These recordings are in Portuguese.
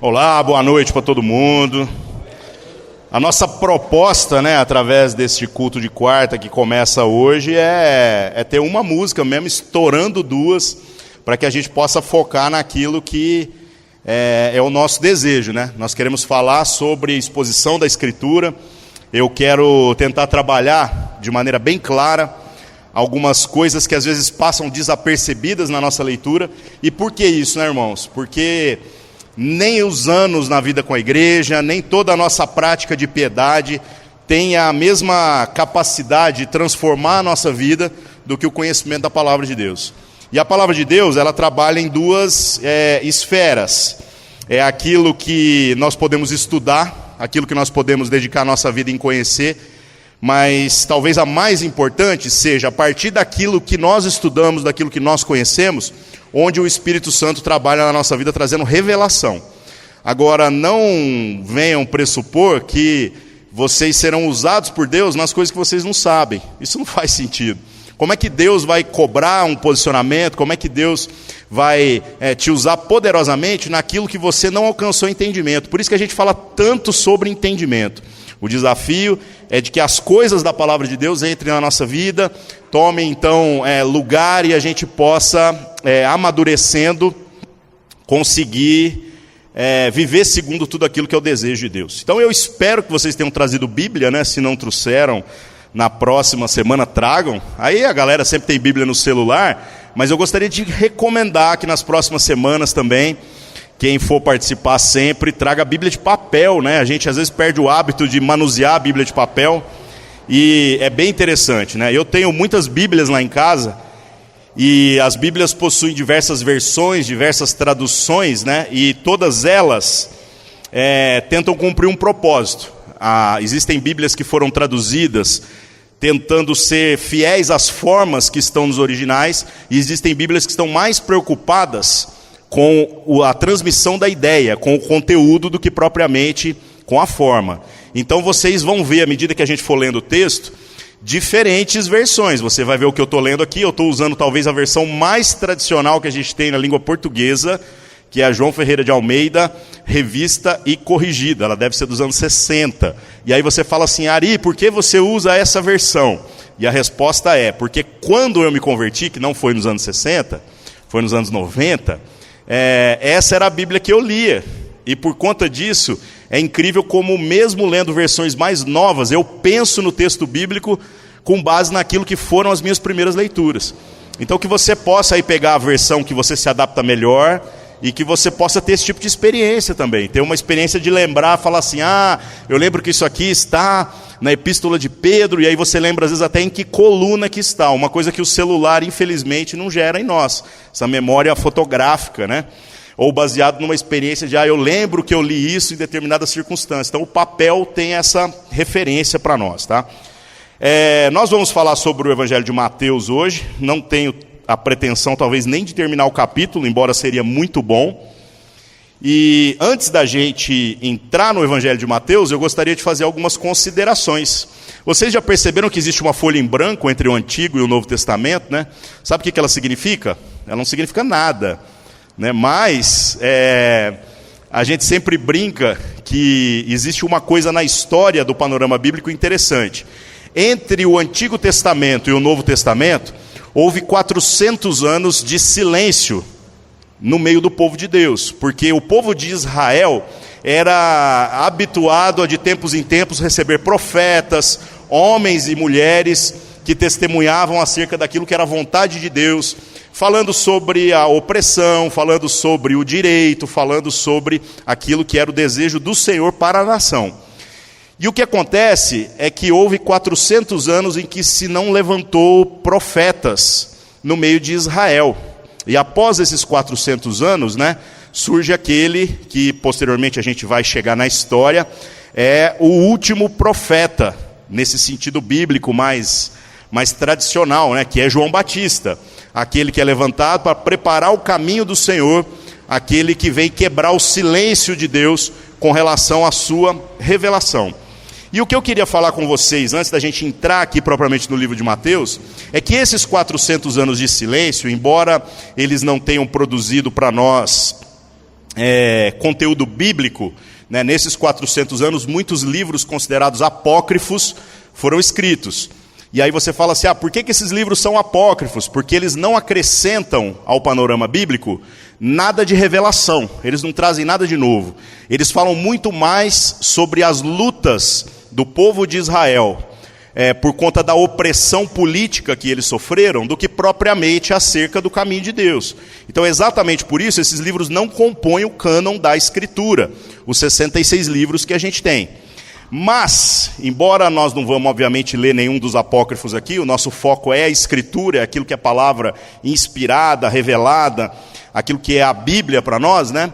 Olá, boa noite para todo mundo. A nossa proposta, através deste culto de quarta que começa hoje é ter uma música mesmo, estourando duas, para que a gente possa focar naquilo que é o nosso desejo, Nós queremos falar sobre exposição da Escritura. Eu quero tentar trabalhar de maneira bem clara algumas coisas que às vezes passam desapercebidas na nossa leitura. E por que isso, irmãos? Porque nem os anos na vida com a igreja, nem toda a nossa prática de piedade tem a mesma capacidade de transformar a nossa vida do que o conhecimento da palavra de Deus. E a palavra de Deus, ela trabalha em duas esferas. É aquilo que nós podemos estudar, aquilo que nós podemos dedicar a nossa vida em conhecer, mas talvez a mais importante seja, a partir daquilo que nós estudamos, daquilo que nós conhecemos, onde o Espírito Santo trabalha na nossa vida trazendo revelação. Agora, não venham pressupor que vocês serão usados por Deus nas coisas que vocês não sabem. Isso não faz sentido. Como é que Deus vai cobrar um posicionamento? Como é que Deus vai te usar poderosamente naquilo que você não alcançou entendimento? Por isso que a gente fala tanto sobre entendimento. O desafio é de que as coisas da palavra de Deus entrem na nossa vida, tomem então lugar e a gente possa, amadurecendo, conseguir viver segundo tudo aquilo que é o desejo de Deus. Então eu espero que vocês tenham trazido Bíblia, se não trouxeram, na próxima semana tragam. Aí a galera sempre tem Bíblia no celular, mas eu gostaria de recomendar que nas próximas semanas também, quem for participar sempre, traga a Bíblia de papel, A gente às vezes perde o hábito de manusear a Bíblia de papel, e é bem interessante, Eu tenho muitas Bíblias lá em casa, e as Bíblias possuem diversas versões, diversas traduções, E todas elas tentam cumprir um propósito. Existem Bíblias que foram traduzidas tentando ser fiéis às formas que estão nos originais, e existem Bíblias que estão mais preocupadas com a transmissão da ideia, com o conteúdo, do que propriamente com a forma. Então vocês vão ver, à medida que a gente for lendo o texto, diferentes versões. Você vai ver o que eu estou lendo aqui. Eu estou usando talvez a versão mais tradicional que a gente tem na língua portuguesa, que é a João Ferreira de Almeida, revista e corrigida. Ela deve ser dos anos 60. E aí você fala assim: Ari, por que você usa essa versão? E a resposta é, porque quando eu me converti, que não foi nos anos 60, foi nos anos 90, essa era a Bíblia que eu lia. E por conta disso, é incrível como mesmo lendo versões mais novas, eu penso no texto bíblico com base naquilo que foram as minhas primeiras leituras. Então que você possa aí pegar a versão que você se adapta melhor, e que você possa ter esse tipo de experiência também. Ter uma experiência de lembrar, falar assim: eu lembro que isso aqui está na Epístola de Pedro, e aí você lembra às vezes até em que coluna que está. Uma coisa que o celular infelizmente não gera em nós, essa memória fotográfica, Ou baseado numa experiência de, eu lembro que eu li isso em determinada circunstância. Então o papel tem essa referência para nós, Nós vamos falar sobre o Evangelho de Mateus hoje. Não tenho a pretensão talvez nem de terminar o capítulo, embora seria muito bom. E antes da gente entrar no Evangelho de Mateus, eu gostaria de fazer algumas considerações. Vocês já perceberam que existe uma folha em branco entre o Antigo e o Novo Testamento, Sabe o que ela significa? Ela não significa nada, Mas a gente sempre brinca que existe uma coisa na história do panorama bíblico interessante. Entre o Antigo Testamento e o Novo Testamento, houve 400 anos de silêncio no meio do povo de Deus, porque o povo de Israel era habituado a de tempos em tempos receber profetas, homens e mulheres que testemunhavam acerca daquilo que era a vontade de Deus, falando sobre a opressão, falando sobre o direito, falando sobre aquilo que era o desejo do Senhor para a nação. E o que acontece é que houve 400 anos em que se não levantou profetas no meio de Israel. E após esses 400 anos, surge aquele que posteriormente a gente vai chegar na história, é o último profeta, nesse sentido bíblico mais tradicional, que é João Batista. Aquele que é levantado para preparar o caminho do Senhor, aquele que vem quebrar o silêncio de Deus com relação à sua revelação. E o que eu queria falar com vocês, antes da gente entrar aqui propriamente no livro de Mateus, é que esses 400 anos de silêncio, embora eles não tenham produzido para nós conteúdo bíblico, né, nesses 400 anos, muitos livros considerados apócrifos foram escritos. E aí você fala assim, por que esses livros são apócrifos? Porque eles não acrescentam ao panorama bíblico nada de revelação, eles não trazem nada de novo. Eles falam muito mais sobre as lutas do povo de Israel, por conta da opressão política que eles sofreram, do que propriamente acerca do caminho de Deus. Então, exatamente por isso, esses livros não compõem o cânon da Escritura, os 66 livros que a gente tem. Mas, embora nós não vamos, obviamente, ler nenhum dos apócrifos aqui, o nosso foco é a Escritura, é aquilo que é a palavra inspirada, revelada, aquilo que é a Bíblia para nós, né?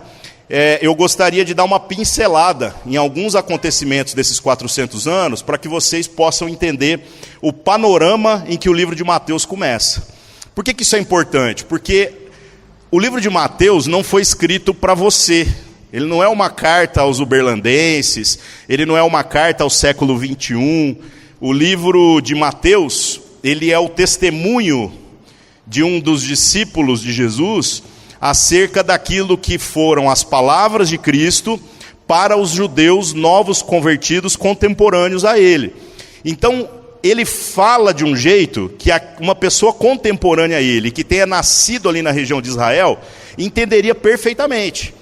Eu gostaria de dar uma pincelada em alguns acontecimentos desses 400 anos, para que vocês possam entender o panorama em que o livro de Mateus começa. Por que isso é importante? Porque o livro de Mateus não foi escrito para você. Ele não é uma carta aos uberlandenses, ele não é uma carta ao século 21. O livro de Mateus, ele é o testemunho de um dos discípulos de Jesus acerca daquilo que foram as palavras de Cristo para os judeus novos convertidos contemporâneos a ele. Então, ele fala de um jeito que uma pessoa contemporânea a ele, que tenha nascido ali na região de Israel, entenderia perfeitamente.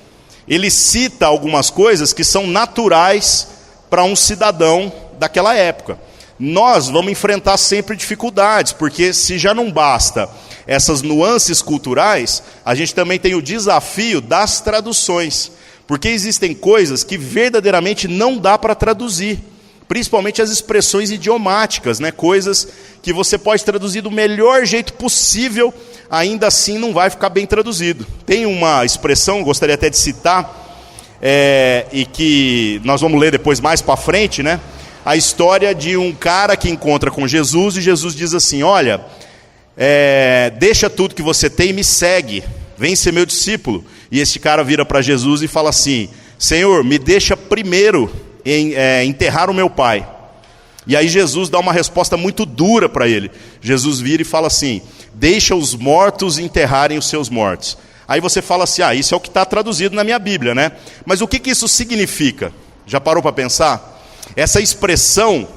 Ele cita algumas coisas que são naturais para um cidadão daquela época. Nós vamos enfrentar sempre dificuldades, porque se já não basta essas nuances culturais, a gente também tem o desafio das traduções, porque existem coisas que verdadeiramente não dá para traduzir, principalmente as expressões idiomáticas, né? Coisas que você pode traduzir do melhor jeito possível, ainda assim não vai ficar bem traduzido. Tem uma expressão, gostaria até de citar, e que nós vamos ler depois mais para frente, né? A história de um cara que encontra com Jesus, e Jesus diz assim, olha, deixa tudo que você tem e me segue, vem ser meu discípulo. E esse cara vira para Jesus e fala assim, Senhor, me deixa primeiro enterrar o meu pai. E aí Jesus dá uma resposta muito dura para ele. Jesus vira e fala assim, deixa os mortos enterrarem os seus mortos. Aí você fala assim, isso é o que está traduzido na minha Bíblia, né? Mas o que isso significa? Já parou para pensar? Essa expressão,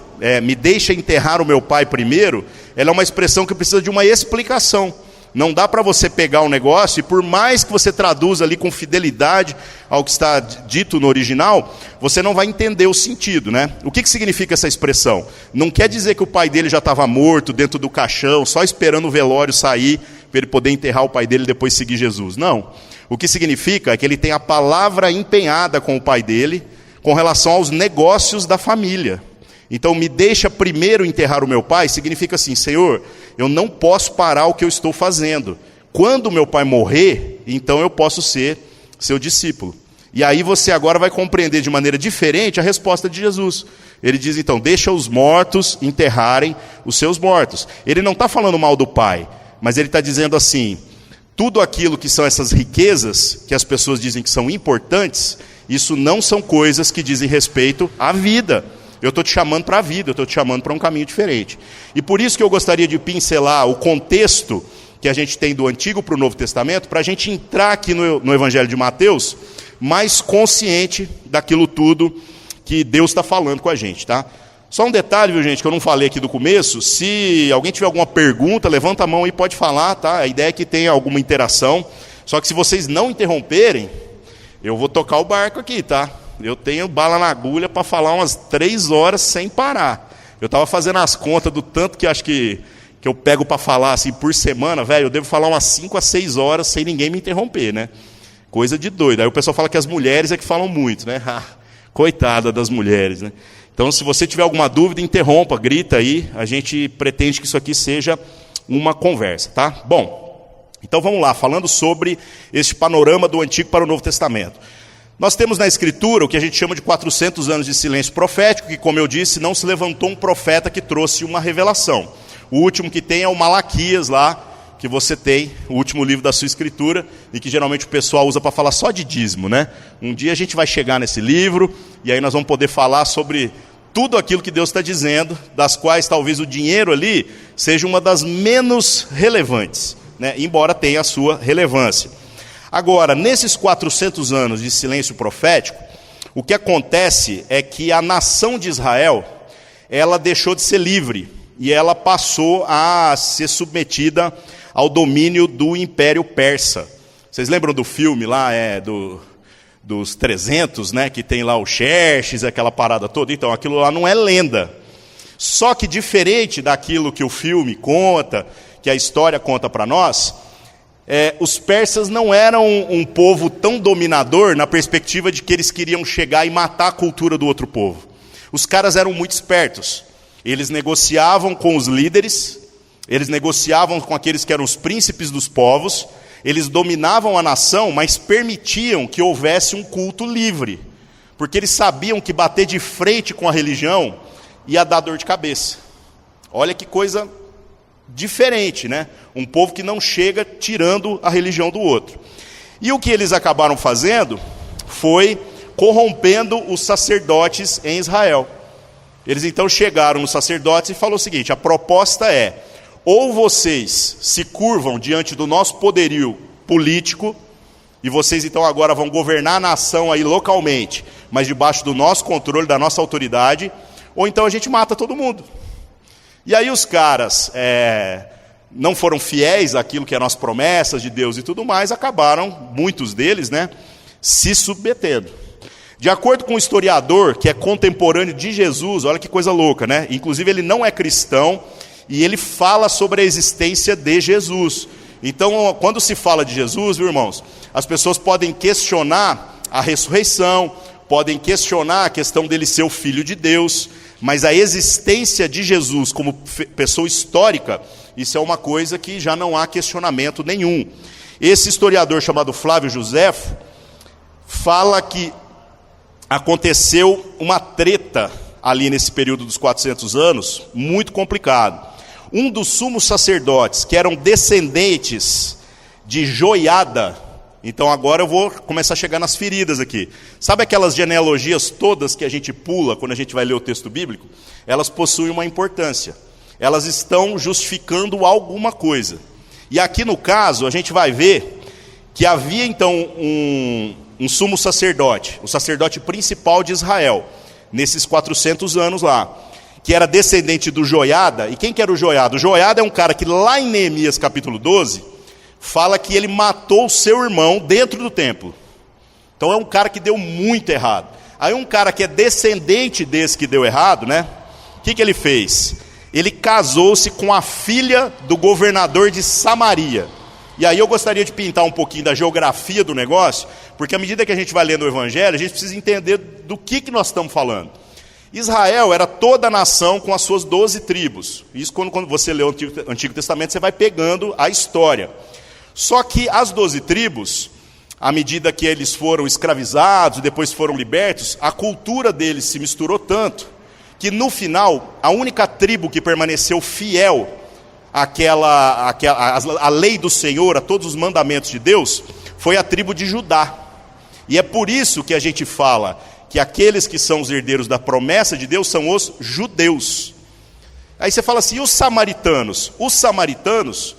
me deixa enterrar o meu pai primeiro, ela é uma expressão que precisa de uma explicação. Não dá para você pegar um negócio e por mais que você traduza ali com fidelidade ao que está dito no original, você não vai entender o sentido, né? O que significa essa expressão? Não quer dizer que o pai dele já estava morto dentro do caixão, só esperando o velório sair para ele poder enterrar o pai dele e depois seguir Jesus. Não. O que significa é que ele tem a palavra empenhada com o pai dele com relação aos negócios da família. Então, me deixa primeiro enterrar o meu pai, significa assim, Senhor, eu não posso parar o que eu estou fazendo. Quando meu pai morrer, então eu posso ser seu discípulo. E aí você agora vai compreender de maneira diferente a resposta de Jesus. Ele diz então, deixa os mortos enterrarem os seus mortos. Ele não está falando mal do pai, mas ele está dizendo assim, tudo aquilo que são essas riquezas, que as pessoas dizem que são importantes, isso não são coisas que dizem respeito à vida. Eu estou te chamando para a vida, eu estou te chamando para um caminho diferente. E por isso que eu gostaria de pincelar o contexto que a gente tem do Antigo para o Novo Testamento, para a gente entrar aqui no Evangelho de Mateus, mais consciente daquilo tudo que Deus está falando com a gente, tá? Só um detalhe, viu, gente, que eu não falei aqui do começo, se alguém tiver alguma pergunta, levanta a mão e pode falar, tá? A ideia é que tenha alguma interação, só que se vocês não interromperem, eu vou tocar o barco aqui, tá? Eu tenho bala na agulha para falar umas 3 horas sem parar. Eu estava fazendo as contas do tanto que acho que eu pego para falar assim por semana, velho, eu devo falar umas 5 a 6 horas sem ninguém me interromper, né? Coisa de doido. Aí o pessoal fala que as mulheres é que falam muito, né? Coitada das mulheres, né? Então, se você tiver alguma dúvida, interrompa, grita aí. A gente pretende que isso aqui seja uma conversa, tá? Bom, então vamos lá, falando sobre este panorama do Antigo para o Novo Testamento. Nós temos na Escritura o que a gente chama de 400 anos de silêncio profético, que, como eu disse, não se levantou um profeta que trouxe uma revelação. O último que tem é o Malaquias lá, que você tem, o último livro da sua Escritura, e que geralmente o pessoal usa para falar só de dízimo, né? Um dia a gente vai chegar nesse livro, e aí nós vamos poder falar sobre tudo aquilo que Deus está dizendo, das quais talvez o dinheiro ali seja uma das menos relevantes, né? Embora tenha a sua relevância. Agora, nesses 400 anos de silêncio profético, o que acontece é que a nação de Israel, ela deixou de ser livre e ela passou a ser submetida ao domínio do Império Persa. Vocês lembram do filme lá, dos 300, né, que tem lá o Xerxes, aquela parada toda? Então, aquilo lá não é lenda. Só que diferente daquilo que o filme conta, que a história conta para nós, os persas não eram um povo tão dominador na perspectiva de que eles queriam chegar e matar a cultura do outro povo. Os caras eram muito espertos. Eles negociavam com os líderes, eles negociavam com aqueles que eram os príncipes dos povos, eles dominavam a nação, mas permitiam que houvesse um culto livre, porque eles sabiam que bater de frente com a religião ia dar dor de cabeça. Olha que coisa diferente, né? Um povo que não chega tirando a religião do outro. E o que eles acabaram fazendo foi corrompendo os sacerdotes em Israel. Eles então chegaram nos sacerdotes e falaram o seguinte: a proposta é, ou vocês se curvam diante do nosso poderio político, e vocês então agora vão governar a nação aí localmente, mas debaixo do nosso controle, da nossa autoridade, ou então a gente mata todo mundo. E aí os caras não foram fiéis àquilo que eram as promessas de Deus e tudo mais, acabaram, muitos deles, né, se submetendo. De acordo com um historiador que é contemporâneo de Jesus, olha que coisa louca, né? Inclusive ele não é cristão e ele fala sobre a existência de Jesus. Então, quando se fala de Jesus, viu, irmãos, as pessoas podem questionar a ressurreição, podem questionar a questão dele ser o Filho de Deus, mas a existência de Jesus como pessoa histórica, isso é uma coisa que já não há questionamento nenhum. Esse historiador chamado Flávio Joséfo fala que aconteceu uma treta ali nesse período dos 400 anos, muito complicado. Um dos sumos sacerdotes, que eram descendentes de Joiada, então agora eu vou começar a chegar nas feridas aqui. Sabe aquelas genealogias todas que a gente pula quando a gente vai ler o texto bíblico? Elas possuem uma importância. Elas estão justificando alguma coisa. E aqui no caso, a gente vai ver que havia então um sumo sacerdote, o sacerdote principal de Israel, nesses 400 anos lá, que era descendente do Joiada. E quem que era o Joiada? O Joiada é um cara que lá em Neemias capítulo 12, fala que ele matou o seu irmão dentro do templo. Então é um cara que deu muito errado. Aí um cara que é descendente desse que deu errado, né? O que ele fez? Ele casou-se com a filha do governador de Samaria. E aí eu gostaria de pintar um pouquinho da geografia do negócio, porque à medida que a gente vai lendo o Evangelho, a gente precisa entender do que nós estamos falando. Israel era toda a nação com as suas 12 tribos. Isso quando você lê o Antigo Testamento, você vai pegando a história. Só que as 12 tribos, à medida que eles foram escravizados, depois foram libertos, a cultura deles se misturou tanto, que no final, a única tribo que permaneceu fiel a lei do Senhor, a todos os mandamentos de Deus, foi a tribo de Judá. E é por isso que a gente fala que aqueles que são os herdeiros da promessa de Deus são os judeus. Aí você fala assim, e os samaritanos? Os samaritanos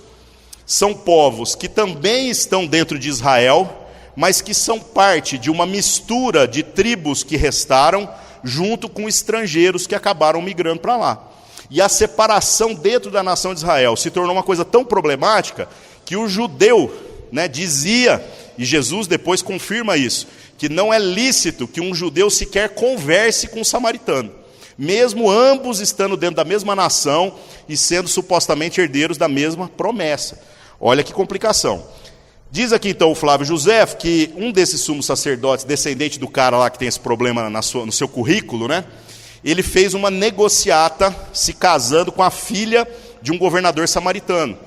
são povos que também estão dentro de Israel, mas que são parte de uma mistura de tribos que restaram, junto com estrangeiros que acabaram migrando para lá. E a separação dentro da nação de Israel se tornou uma coisa tão problemática que o judeu, né, dizia, e Jesus depois confirma isso, que não é lícito que um judeu sequer converse com um samaritano, mesmo ambos estando dentro da mesma nação e sendo supostamente herdeiros da mesma promessa. Olha que complicação. Diz aqui então o Flávio Joséfo que um desses sumos sacerdotes, descendente do cara lá que tem esse problema no seu currículo, né? Ele fez uma negociata se casando com a filha de um governador samaritano.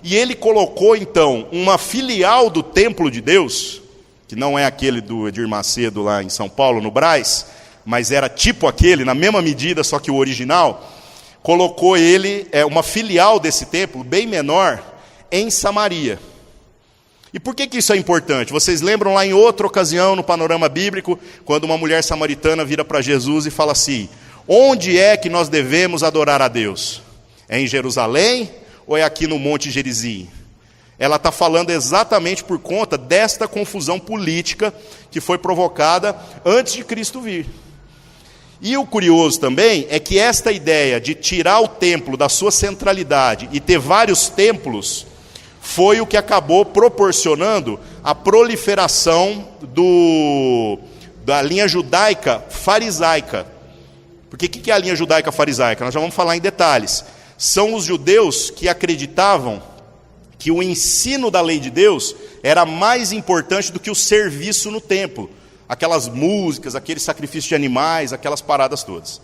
E ele colocou então uma filial do templo de Deus, que não é aquele do Edir Macedo lá em São Paulo, no Brás, mas era tipo aquele, na mesma medida, só que o original, colocou ele, uma filial desse templo, bem menor, em Samaria. E por que isso é importante? Vocês lembram lá em outra ocasião, no panorama bíblico, quando uma mulher samaritana vira para Jesus e fala assim, onde é que nós devemos adorar a Deus? É em Jerusalém ou é aqui no Monte Gerizim? ela está falando exatamente por conta desta confusão política que foi provocada antes de Cristo vir. E o curioso também é que esta ideia de tirar o templo da sua centralidade e ter vários templos foi o que acabou proporcionando a proliferação da linha judaica farisaica. Porque o que é a linha judaica farisaica? Nós já vamos falar em detalhes. São os judeus que acreditavam que o ensino da lei de Deus era mais importante do que o serviço no templo. Aquelas músicas, aqueles sacrifícios de animais, aquelas paradas todas.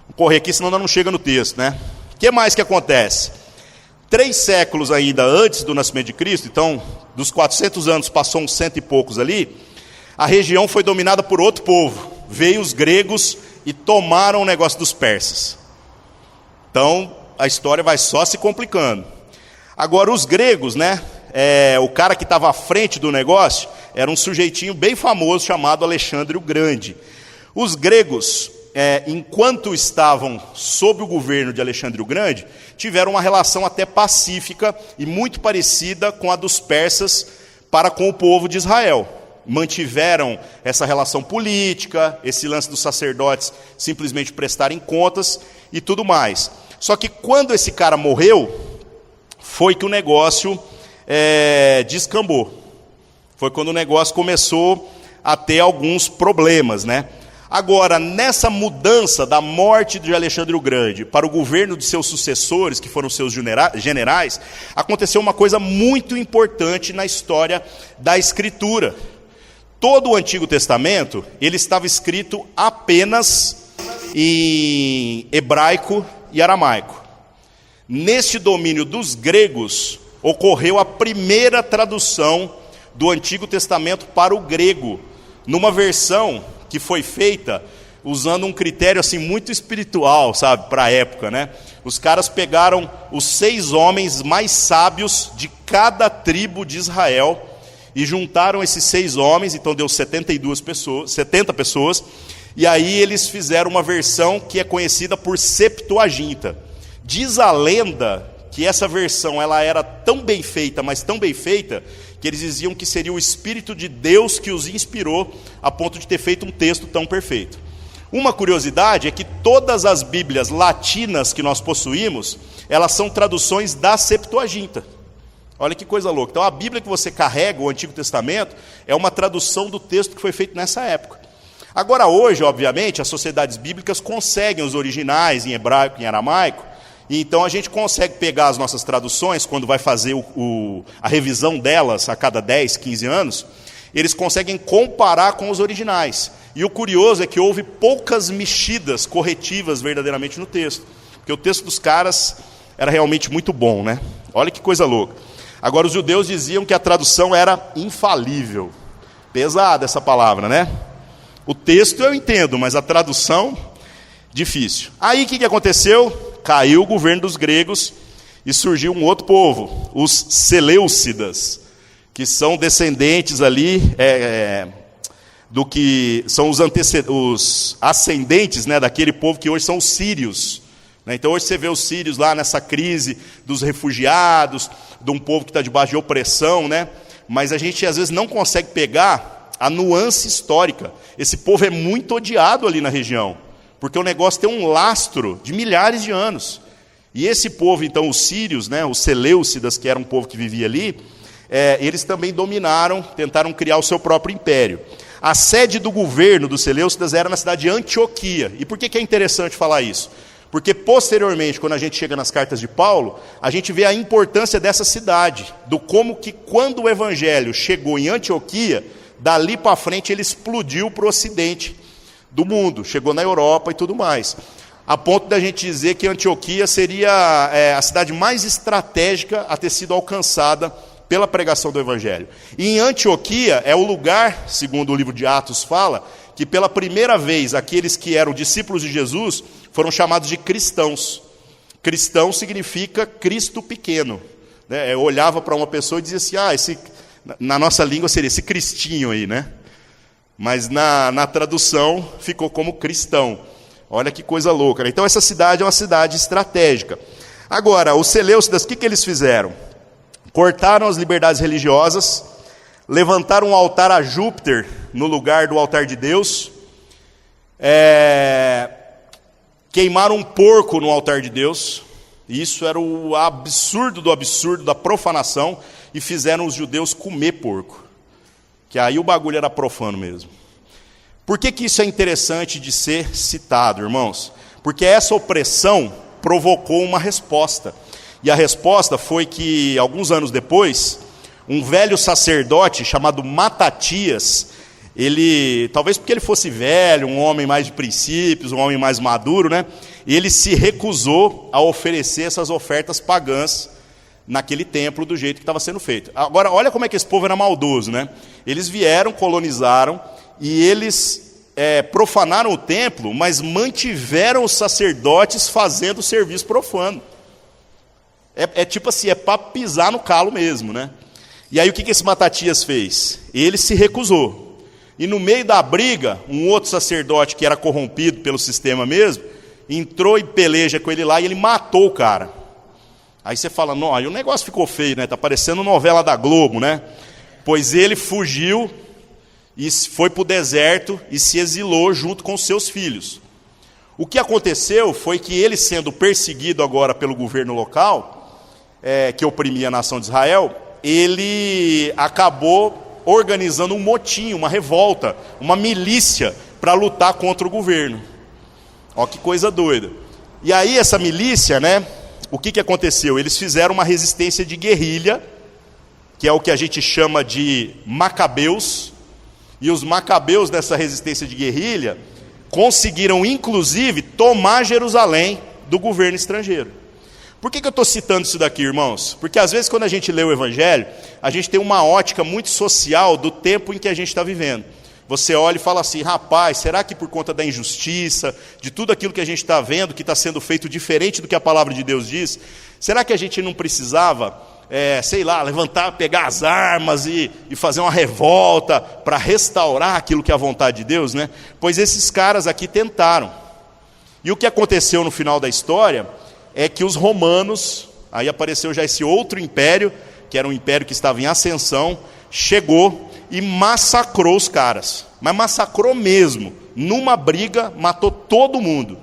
Vou correr aqui, senão não chega no texto, né? O que mais que acontece? 3 séculos ainda antes do nascimento de Cristo, então, dos 400 anos, passou uns 100 e poucos ali, a região foi dominada por outro povo. Veio os gregos e tomaram o negócio dos persas. Então, a história vai só se complicando. Agora, os gregos, né? O cara que estava à frente do negócio era um sujeitinho bem famoso chamado Alexandre o Grande. Os gregos, enquanto estavam sob o governo de Alexandre o Grande, tiveram uma relação até pacífica e muito parecida com a dos persas para com o povo de Israel. Mantiveram essa relação política, esse lance dos sacerdotes simplesmente prestarem contas e tudo mais. Só que quando esse cara morreu, foi que o negócio descambou. Foi quando o negócio começou a ter alguns problemas, né? Agora, nessa mudança da morte de Alexandre o Grande para o governo de seus sucessores, que foram seus generais, aconteceu uma coisa muito importante na história da Escritura. Todo o Antigo Testamento, ele estava escrito apenas em hebraico e aramaico. Neste domínio dos gregos, ocorreu a primeira tradução do Antigo Testamento para o grego, numa versão que foi feita usando um critério assim muito espiritual, sabe, para a época, né? Os caras pegaram os 6 homens mais sábios de cada tribo de Israel e juntaram esses 6 homens, então deu 70 pessoas, e aí eles fizeram uma versão que é conhecida por Septuaginta. Diz a lenda que essa versão ela era tão bem feita, mas tão bem feita, que eles diziam que seria o Espírito de Deus que os inspirou a ponto de ter feito um texto tão perfeito. Uma curiosidade é que todas as Bíblias latinas que nós possuímos, elas são traduções da Septuaginta. Olha que coisa louca. Então a Bíblia que você carrega, o Antigo Testamento, é uma tradução do texto que foi feito nessa época. Agora hoje, obviamente, as sociedades bíblicas conseguem os originais em hebraico e em aramaico, e então a gente consegue pegar as nossas traduções, quando vai fazer a revisão delas a cada 10, 15 anos, eles conseguem comparar com os originais. E o curioso é que houve poucas mexidas corretivas verdadeiramente no texto, porque o texto dos caras era realmente muito bom, né? Olha que coisa louca. Agora, os judeus diziam que a tradução era infalível. Pesada essa palavra, né? O texto eu entendo, mas a tradução, difícil. Aí o que aconteceu? Caiu o governo dos gregos e surgiu um outro povo, os Seleucidas, que são descendentes ali do que são os ascendentes, né, daquele povo que hoje são os sírios. Então hoje você vê os sírios lá nessa crise dos refugiados, de um povo que está debaixo de opressão, né? Mas a gente às vezes não consegue pegar a nuance histórica. Esse povo é muito odiado ali na região, porque o negócio tem um lastro de milhares de anos. E esse povo, então, os sírios, né, os Seleucidas, que era um povo que vivia ali, eles também dominaram, tentaram criar o seu próprio império. A sede do governo dos Seleucidas era na cidade de Antioquia. E por que é interessante falar isso? Porque posteriormente, quando a gente chega nas cartas de Paulo, a gente vê a importância dessa cidade, do como que quando o evangelho chegou em Antioquia, dali para frente ele explodiu para o ocidente do mundo, chegou na Europa e tudo mais. A ponto da gente dizer que Antioquia seria a cidade mais estratégica a ter sido alcançada pela pregação do evangelho. E em Antioquia é o lugar, segundo o livro de Atos fala, que pela primeira vez aqueles que eram discípulos de Jesus foram chamados de cristãos. Cristão significa Cristo pequeno, né? Eu olhava para uma pessoa e dizia assim, na nossa língua seria esse cristinho aí, né? Mas na tradução ficou como cristão. Olha que coisa louca, né? Então essa cidade é uma cidade estratégica. Agora, os Seleucidas, o que eles fizeram? cortaram as liberdades religiosas, levantaram um altar a Júpiter no lugar do altar de Deus, queimaram um porco no altar de Deus. Isso era o absurdo do absurdo da profanação, e fizeram os judeus comer porco, que aí o bagulho era profano mesmo. Por que isso é interessante de ser citado, irmãos? Porque essa opressão provocou uma resposta. E a resposta foi que, alguns anos depois, um velho sacerdote chamado Matatias, ele, talvez porque ele fosse velho, um homem mais de princípios, um homem mais maduro, né? Ele se recusou a oferecer essas ofertas pagãs naquele templo do jeito que estava sendo feito. Agora, olha como é que esse povo era maldoso, né? Eles vieram, colonizaram, e eles profanaram o templo, mas mantiveram os sacerdotes fazendo o serviço profano. Tipo assim, para pisar no calo mesmo, né? E aí o que esse Matatias fez? Ele se recusou. E no meio da briga, um outro sacerdote que era corrompido pelo sistema mesmo, entrou e peleja com ele lá, e ele matou o cara. Aí você fala, não, aí o negócio ficou feio, né? Está parecendo novela da Globo, né? Pois ele fugiu e foi para o deserto e se exilou junto com seus filhos. O que aconteceu foi que ele, sendo perseguido agora pelo governo local, que oprimia a nação de Israel, ele acabou organizando um motim, uma revolta, uma milícia para lutar contra o governo. Ó, que coisa doida. E aí essa milícia, né? O que aconteceu? Eles fizeram uma resistência de guerrilha, que é o que a gente chama de macabeus, e os macabeus dessa resistência de guerrilha conseguiram, inclusive, tomar Jerusalém do governo estrangeiro. Por que eu estou citando isso daqui, irmãos? Porque às vezes quando a gente lê o Evangelho, a gente tem uma ótica muito social do tempo em que a gente está vivendo. Você olha e fala assim, rapaz, será que por conta da injustiça, de tudo aquilo que a gente está vendo, que está sendo feito diferente do que a palavra de Deus diz, será que a gente não precisava, sei lá, levantar, pegar as armas e fazer uma revolta para restaurar aquilo que é a vontade de Deus, né? Pois esses caras aqui tentaram. E o que aconteceu no final da história é que os romanos, aí apareceu já esse outro império, que era um império que estava em ascensão, chegou e massacrou os caras, mas massacrou mesmo, numa briga, matou todo mundo.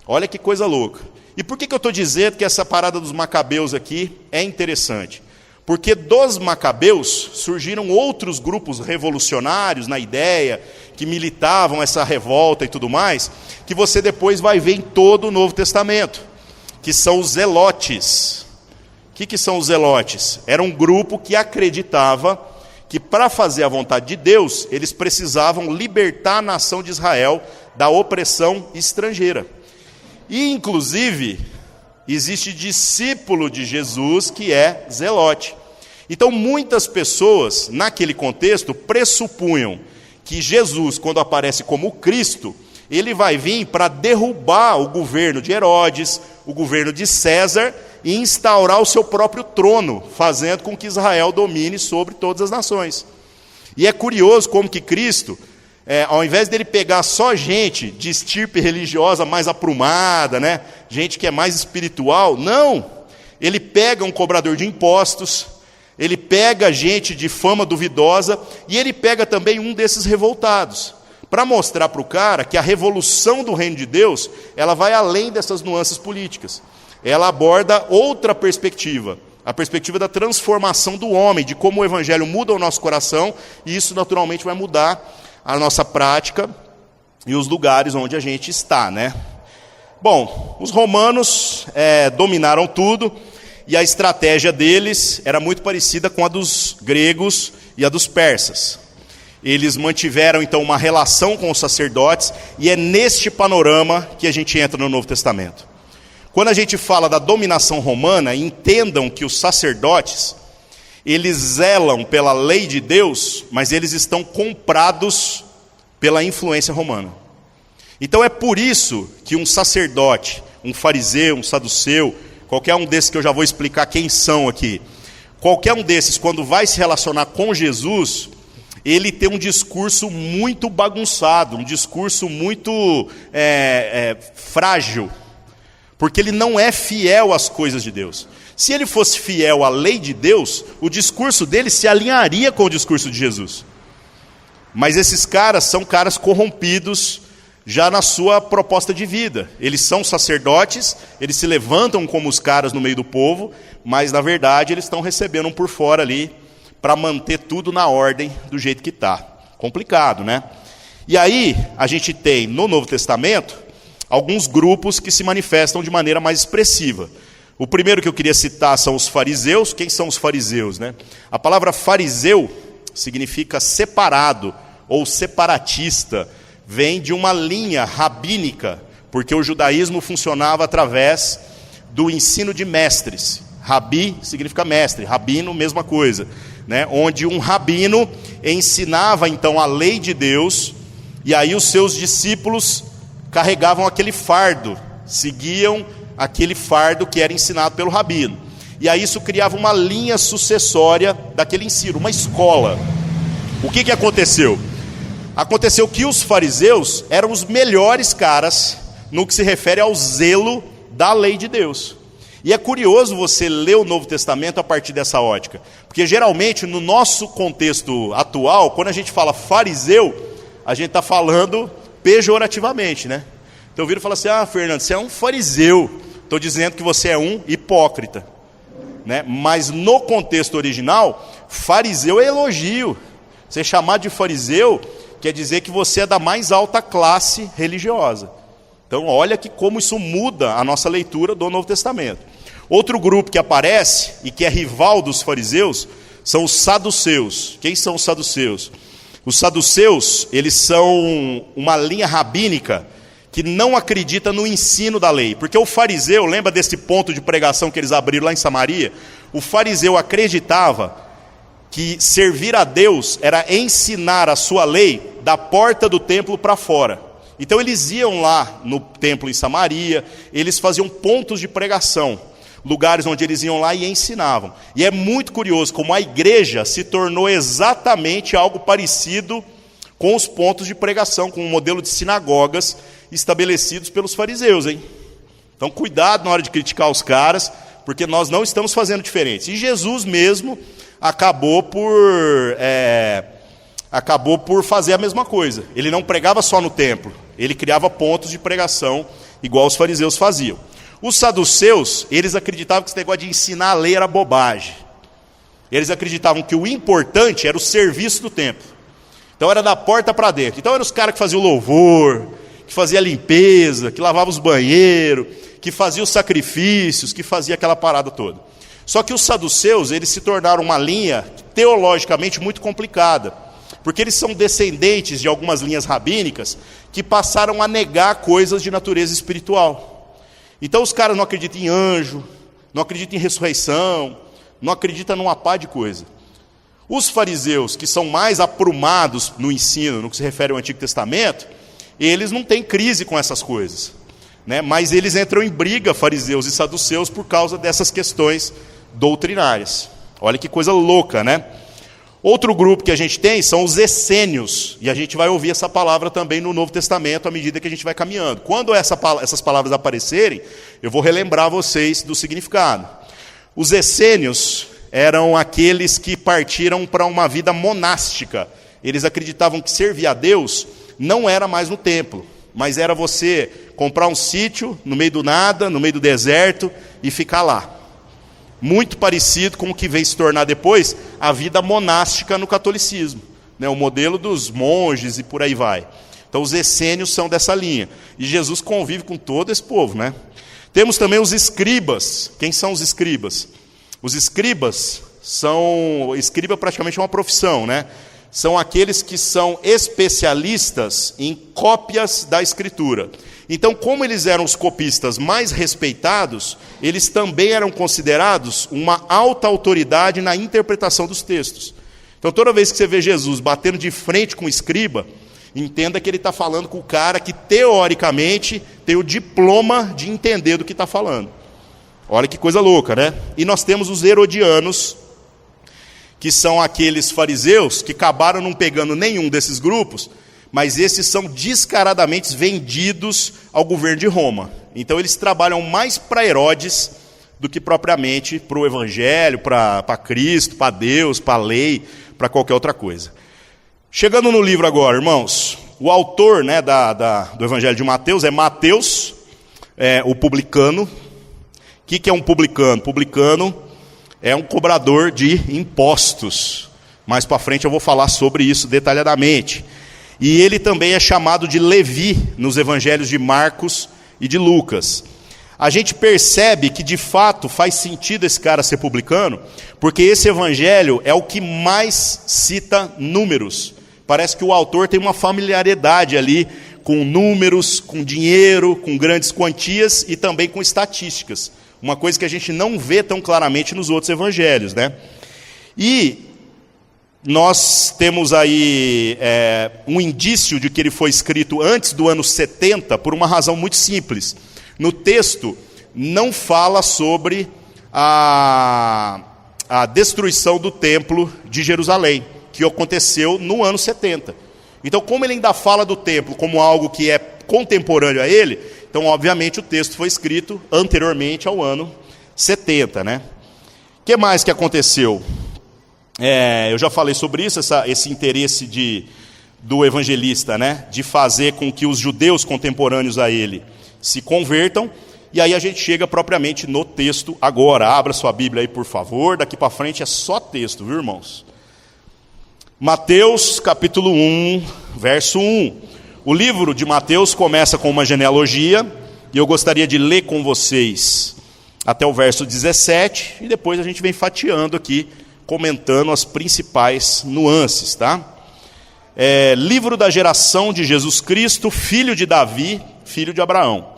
Olha que coisa louca. E por que eu estou dizendo que essa parada dos macabeus aqui é interessante? Porque dos macabeus surgiram outros grupos revolucionários na ideia, que militavam essa revolta e tudo mais, que você depois vai ver em todo o Novo Testamento, que são os zelotes. O que são os zelotes? Era um grupo que acreditava que para fazer a vontade de Deus, eles precisavam libertar a nação de Israel da opressão estrangeira. E, inclusive, existe discípulo de Jesus que é zelote. Então, muitas pessoas, naquele contexto, pressupunham que Jesus, quando aparece como Cristo, ele vai vir para derrubar o governo de Herodes, o governo de César, e instaurar o seu próprio trono, fazendo com que Israel domine sobre todas as nações. E é curioso como que Cristo, ao invés dele pegar só gente de estirpe religiosa mais aprumada, né, gente que é mais espiritual, não, ele pega um cobrador de impostos, ele pega gente de fama duvidosa, e ele pega também um desses revoltados, para mostrar para o cara que a revolução do reino de Deus, ela vai além dessas nuances políticas. Ela aborda outra perspectiva, a perspectiva da transformação do homem, de como o Evangelho muda o nosso coração, e isso naturalmente vai mudar a nossa prática e os lugares onde a gente está, né? Bom, os romanos dominaram tudo, e a estratégia deles era muito parecida com a dos gregos e a dos persas. Eles mantiveram então uma relação com os sacerdotes, e é neste panorama que a gente entra no Novo Testamento. Quando a gente fala da dominação romana, entendam que os sacerdotes, eles zelam pela lei de Deus, mas eles estão comprados pela influência romana. Então é por isso que um sacerdote, um fariseu, um saduceu, qualquer um desses que eu já vou explicar quem são aqui, qualquer um desses, quando vai se relacionar com Jesus, ele tem um discurso muito bagunçado, um discurso muito frágil, porque ele não é fiel às coisas de Deus. Se ele fosse fiel à lei de Deus, o discurso dele se alinharia com o discurso de Jesus. Mas esses caras são caras corrompidos já na sua proposta de vida. Eles são sacerdotes, eles se levantam como os caras no meio do povo, mas na verdade eles estão recebendo um por fora ali, para manter tudo na ordem do jeito que está. Complicado, né? E aí a gente tem no Novo Testamento alguns grupos que se manifestam de maneira mais expressiva. O primeiro que eu queria citar são os fariseus. Quem são os fariseus, né? A palavra fariseu significa separado ou separatista. Vem de uma linha rabínica, porque o judaísmo funcionava através do ensino de mestres. Rabi significa mestre, rabino, mesma coisa, né? Onde um rabino ensinava então a lei de Deus, e aí os seus discípulos carregavam aquele fardo, seguiam aquele fardo que era ensinado pelo rabino. E aí isso criava uma linha sucessória daquele ensino, uma escola. O que aconteceu? Aconteceu que os fariseus eram os melhores caras no que se refere ao zelo da lei de Deus. E é curioso você ler o Novo Testamento a partir dessa ótica, porque geralmente no nosso contexto atual, quando a gente fala fariseu, a gente está falando pejorativamente, né? Então vira e fala assim: ah, Fernando, você é um fariseu. Estou dizendo que você é um hipócrita, né? Mas no contexto original, fariseu é elogio. Ser chamado de fariseu quer dizer que você é da mais alta classe religiosa. Então olha que como isso muda a nossa leitura do Novo Testamento. Outro grupo que aparece e que é rival dos fariseus são os saduceus. Quem são os saduceus? Os saduceus, eles são uma linha rabínica que não acredita no ensino da lei. Porque o fariseu, lembra desse ponto de pregação que eles abriram lá em Samaria? O fariseu acreditava que servir a Deus era ensinar a sua lei da porta do templo para fora. Então eles iam lá no templo em Samaria, eles faziam pontos de pregação, lugares onde eles iam lá e ensinavam. E é muito curioso como a igreja se tornou exatamente algo parecido com os pontos de pregação, com o modelo de sinagogas estabelecidos pelos fariseus, hein? Então cuidado na hora de criticar os caras, porque nós não estamos fazendo diferente. E Jesus mesmo acabou por fazer a mesma coisa. Ele não pregava só no templo, ele criava pontos de pregação, igual os fariseus faziam. Os saduceus, eles acreditavam que esse negócio de ensinar a lei era bobagem. Eles acreditavam que o importante era o serviço do templo. Então era da porta para dentro. Então eram os caras que faziam o louvor, que faziam a limpeza, que lavavam os banheiros, que faziam os sacrifícios, que faziam aquela parada toda. Só que os saduceus, eles se tornaram uma linha teologicamente muito complicada, porque eles são descendentes de algumas linhas rabínicas que passaram a negar coisas de natureza espiritual. Então os caras não acreditam em anjo, não acreditam em ressurreição, não acreditam numa pá de coisa. Os fariseus, que são mais aprumados no ensino, no que se refere ao Antigo Testamento, eles não têm crise com essas coisas, né? Mas eles entram em briga, fariseus e saduceus, por causa dessas questões doutrinárias. Olha que coisa louca, né? Outro grupo que a gente tem são os essênios, e a gente vai ouvir essa palavra também no Novo Testamento à medida que a gente vai caminhando. Quando essas palavras aparecerem, eu vou relembrar vocês do significado. Os essênios eram aqueles que partiram para uma vida monástica. Eles acreditavam que servir a Deus não era mais no templo, mas era você comprar um sítio no meio do nada, no meio do deserto, e ficar lá. Muito parecido com o que veio se tornar depois a vida monástica no catolicismo, né? O modelo dos monges e por aí vai. Então os essênios são dessa linha. E Jesus convive com todo esse povo, né? Temos também os escribas. Quem são os escribas? Os escribas são... Escriba praticamente é uma profissão, né? São aqueles que são especialistas em cópias da Escritura. Então, como eles eram os copistas mais respeitados, eles também eram considerados uma alta autoridade na interpretação dos textos. Então, toda vez que você vê Jesus batendo de frente com o escriba, entenda que ele está falando com o cara que, teoricamente, tem o diploma de entender do que está falando. Olha que coisa louca, né? E nós temos os herodianos, que são aqueles fariseus que acabaram não pegando nenhum desses grupos, mas esses são descaradamente vendidos ao governo de Roma. Então eles trabalham mais para Herodes do que propriamente para o Evangelho, para Cristo, para Deus, para a lei, para qualquer outra coisa. Chegando no livro agora, irmãos, o autor, né, do Evangelho de Mateus é Mateus, o publicano. O que é um publicano? Publicano é um cobrador de impostos. Mais para frente eu vou falar sobre isso detalhadamente. E ele também é chamado de Levi nos evangelhos de Marcos e de Lucas. A gente percebe que de fato faz sentido esse cara ser publicano, porque esse evangelho é o que mais cita números. Parece que o autor tem uma familiaridade ali com números, com dinheiro, com grandes quantias e também com estatísticas. Uma coisa que a gente não vê tão claramente nos outros evangelhos, né? E nós temos aí um indício de que ele foi escrito antes do ano 70 por uma razão muito simples. No texto não fala sobre a destruição do templo de Jerusalém, que aconteceu no ano 70. Então, como ele ainda fala do templo como algo que é contemporâneo a ele, então, obviamente, o texto foi escrito anteriormente ao ano 70, né? O que mais que aconteceu? Eu já falei sobre isso, esse interesse do evangelista, né? De fazer com que os judeus contemporâneos a ele se convertam. E aí a gente chega propriamente no texto agora. Abra sua Bíblia aí, por favor. Daqui para frente é só texto, viu, irmãos? Mateus, capítulo 1, verso 1. O livro de Mateus começa com uma genealogia, e eu gostaria de ler com vocês até o verso 17, e depois a gente vem fatiando aqui, comentando as principais nuances, tá? Livro da geração de Jesus Cristo, filho de Davi, filho de Abraão.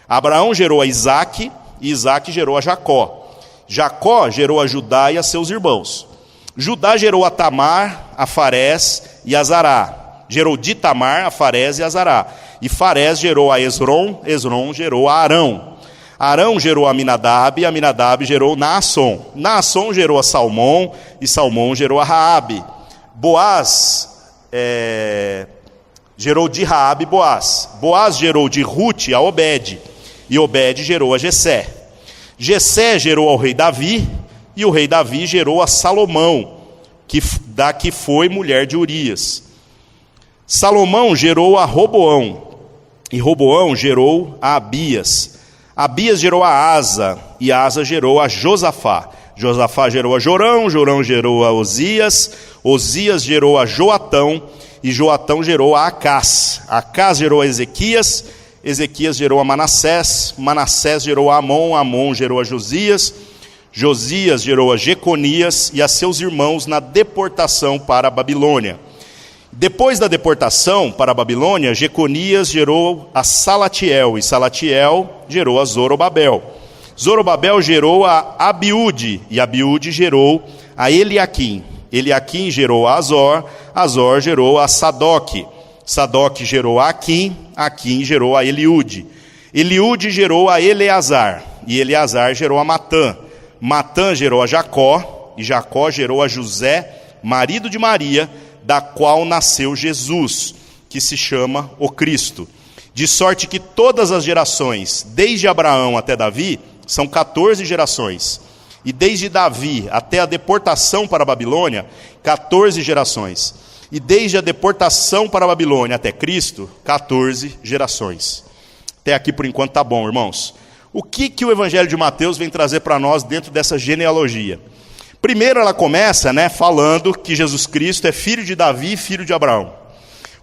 Abraão gerou a Isaque, e Isaque gerou a Jacó. Jacó gerou a Judá e a seus irmãos. Judá gerou a Tamar, a Farés e a Zará. Gerou de Tamar, a Farés e a Zará. E Farés gerou a Esrom, Esrom gerou a Arão. Arão gerou a Aminadab, e Aminadab gerou Naasson. Naasson gerou a Salmão, e Salmão gerou a Raabe. Boaz gerou de Raabe Boaz. Boaz gerou de Rute a Obed, e Obed gerou a Jessé. Jessé gerou ao rei Davi, e o rei Davi gerou a Salomão, que foi mulher de Urias. Salomão gerou a Roboão, e Roboão gerou a Abias. Abias gerou a Asa, e Asa gerou a Josafá. Josafá gerou a Jorão, Jorão gerou a Osias, Osias gerou a Joatão, e Joatão gerou a Acás. Acás gerou a Ezequias, Ezequias gerou a Manassés, Manassés gerou a Amon, Amon gerou a Josias, Josias gerou a Jeconias e a seus irmãos na deportação para a Babilônia. Depois da deportação para a Babilônia, Jeconias gerou a Salatiel, e Salatiel gerou a Zorobabel. Zorobabel gerou a Abiúde, e Abiúde gerou a Eliaquim. Eliaquim gerou a Azor, Azor gerou a Sadoque. Sadoque gerou a Aquim, Aquim gerou a Eliúde. Eliúde gerou a Eleazar, e Eleazar gerou a Matã. Matã gerou a Jacó, e Jacó gerou a José, marido de Maria, da qual nasceu Jesus, que se chama o Cristo. De sorte que todas as gerações, desde Abraão até Davi, são 14 gerações. E desde Davi até a deportação para a Babilônia, 14 gerações. E desde a deportação para a Babilônia até Cristo, 14 gerações. Até aqui por enquanto tá bom, irmãos. O que o Evangelho de Mateus vem trazer para nós dentro dessa genealogia? Primeiro ela começa, falando que Jesus Cristo é filho de Davi e filho de Abraão.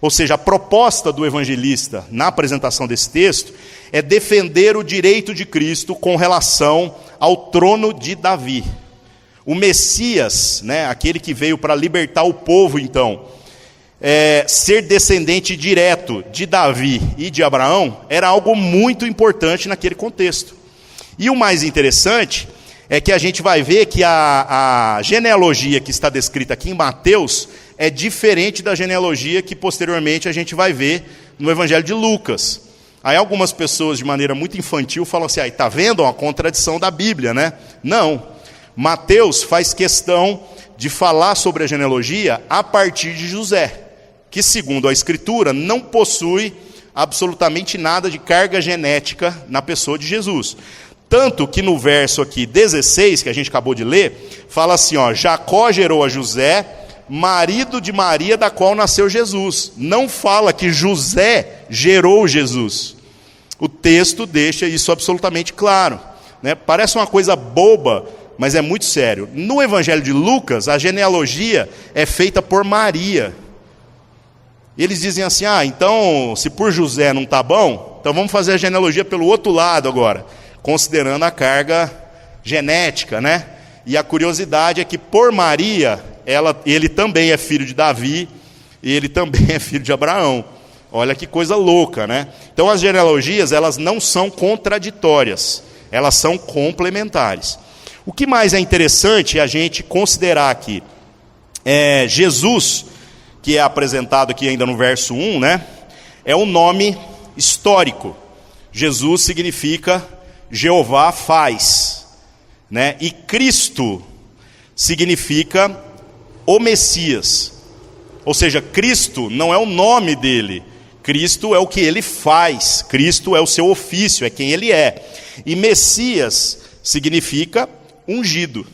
Ou seja, a proposta do evangelista na apresentação desse texto é defender o direito de Cristo com relação ao trono de Davi. O Messias, aquele que veio para libertar o povo, então, ser descendente direto de Davi e de Abraão, era algo muito importante naquele contexto. E o mais interessante é que a gente vai ver que a genealogia que está descrita aqui em Mateus é diferente da genealogia que posteriormente a gente vai ver no Evangelho de Lucas. Aí algumas pessoas, de maneira muito infantil, falam assim, está vendo uma contradição da Bíblia, Não. Mateus faz questão de falar sobre a genealogia a partir de José, que, segundo a Escritura, não possui absolutamente nada de carga genética na pessoa de Jesus. Tanto que no verso aqui 16, que a gente acabou de ler, fala assim, ó, Jacó gerou a José, marido de Maria, da qual nasceu Jesus. Não fala que José gerou Jesus. O texto deixa isso absolutamente claro, né? Parece uma coisa boba, mas é muito sério. No Evangelho de Lucas, a genealogia é feita por Maria. Eles dizem assim, então, se por José não está bom, então vamos fazer a genealogia pelo outro lado agora, considerando a carga genética, né? E a curiosidade é que por Maria, ele também é filho de Davi, e ele também é filho de Abraão. Olha que coisa louca, né? Então as genealogias, elas não são contraditórias, elas são complementares. O que mais é interessante é a gente considerar aqui, Jesus, que é apresentado aqui ainda no verso 1, né? É um nome histórico. Jesus significa Jeová faz, né? E Cristo significa o Messias. Ou seja, Cristo não é o nome dele, Cristo é o que ele faz, Cristo é o seu ofício, é quem ele é. E Messias significa ungido.